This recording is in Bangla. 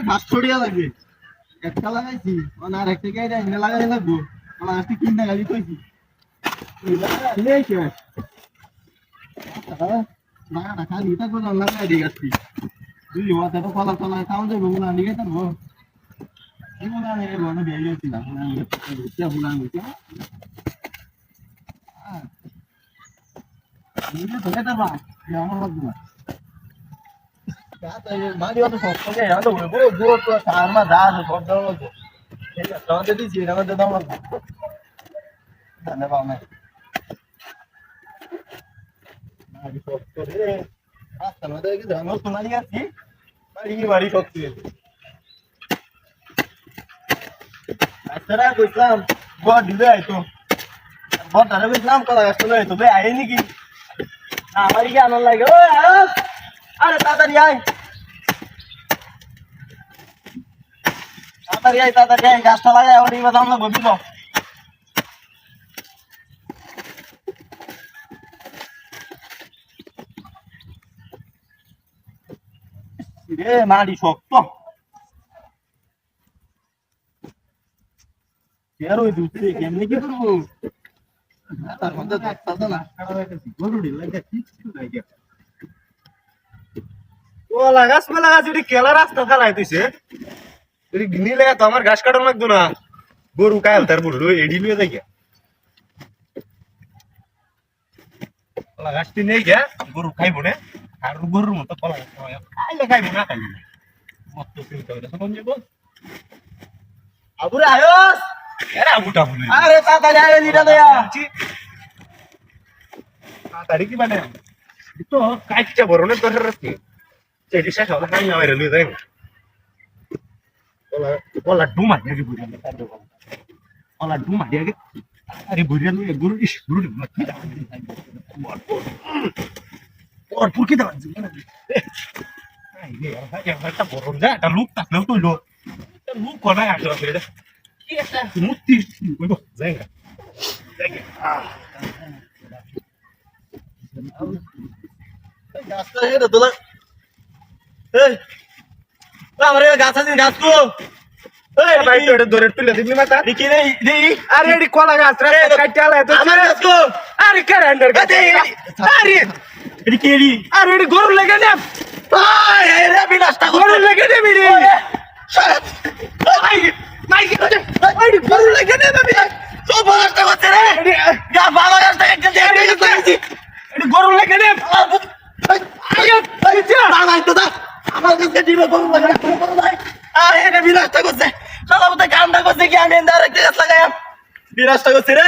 ফার্স্ট ছড়িয়া লাগবে একটা লাগাইছি মানে আর একটা গাড়ি এনে লাগাই লাগবো মানে আজকে কিনা গাড়ি কইছি না না খালি এটা করে লাগাই দিয়ে গেছি তুই ওটা তো কলা কলা কাউন্ট যাবো না নিয়ে যাবো এগুলো আমি বড় বেরিয়ে ছিলাম না এটা বুলান এটা নিজে ধরে দেবা আমার লাগবে না মাঝে অত সব করে আলো বড় বড় তো আর মা যা আছে সব দাও লাগবে ঠিক আছে তাহলে দিছি এটা মধ্যে দাও লাগবে ধন্যবাদ না মাঝে সব করে আচ্ছা না দেখি জানো সোনালি আছি বাড়ি সব তুই আচ্ছা কইলাম বড় দিলে আইতো বড় ধরে কইলাম কলা গাছ তো আইতো বে আইনি কি আমারই কি আনন্দ লাগে ওই আরে তাড়াতাড়ি আয় তাড়াতাড়ি আয় গাছটা লাগাই ওর এবার দাম লাগবে বুঝলো রে মাটি শক্ত কেন ওই দুধে কেমনি কি করবো তার মধ্যে ধরতে না গরুড়ি লাগে কিছু নাই ও লাগাস মেলা গাছ এটি কেলা রাস্তা ফেলাই তুইছে এটি গিনি লাগা তো আমার ঘাস কাটানো লাগতো না গরু কায়াল তার বড় এডি লুয়ে যাই কলা গাছটি নেই গিয়া গরু খাইব না আর গরুর মতো কলা গাছ খাইলে খাইব না খাইলে মত চিন্তা করে সমন যাব আবুরে আয়স এরা আবুটা বলে আরে তাড়াতাড়ি আয় নিটা দেয়া তাড়াতাড়ি কি মানে তো কাইচা বরনের দরকার আছে চেডি শেষ হলো হাই না বাইরে লুই যাই কলা ডুমা দিয়ে বুঝা না তার কলা ডুমা দিয়ে আরে বুঝা লুই গরু ইস গরু কি দাও ওর পুর কি দাও এই রে একটা বরন যা একটা লুক তাকলেও তুইলো একটা লুক কোনা আসলে এটা কি একটা মুক্তি কইবো যাইগা গাছটা হেরে তোলা এই আমারে গাছ আছে গাছ তো এই ভাই তো এটা ধরে তুলে দিবি মাথা দেখি রে দেই আরে এডি কলা গাছ রে কাটতে আলা তো আমার গাছ তো আরে কারেন্ডার গাছ আরে এডি কি এডি আরে এডি গরু লাগে না ভাই রে বিনাশটা গরু লাগে না বিড়ি ভাই মাই কি করে এডি গরু লাগে না বাবি তো বলাটা করতে রে গা বাবা গাছটা একটা দিয়ে দিয়েছি এডি গরু লাগে না আরে বাবা তো দা আমার কাছে দিবে গরু লাগে না আরে এটা বিনাশটা করছে সব তো কামটা করছে কি আমি এন্ড আরেকটা গাছ লাগাইম বিনাশটা করছে রে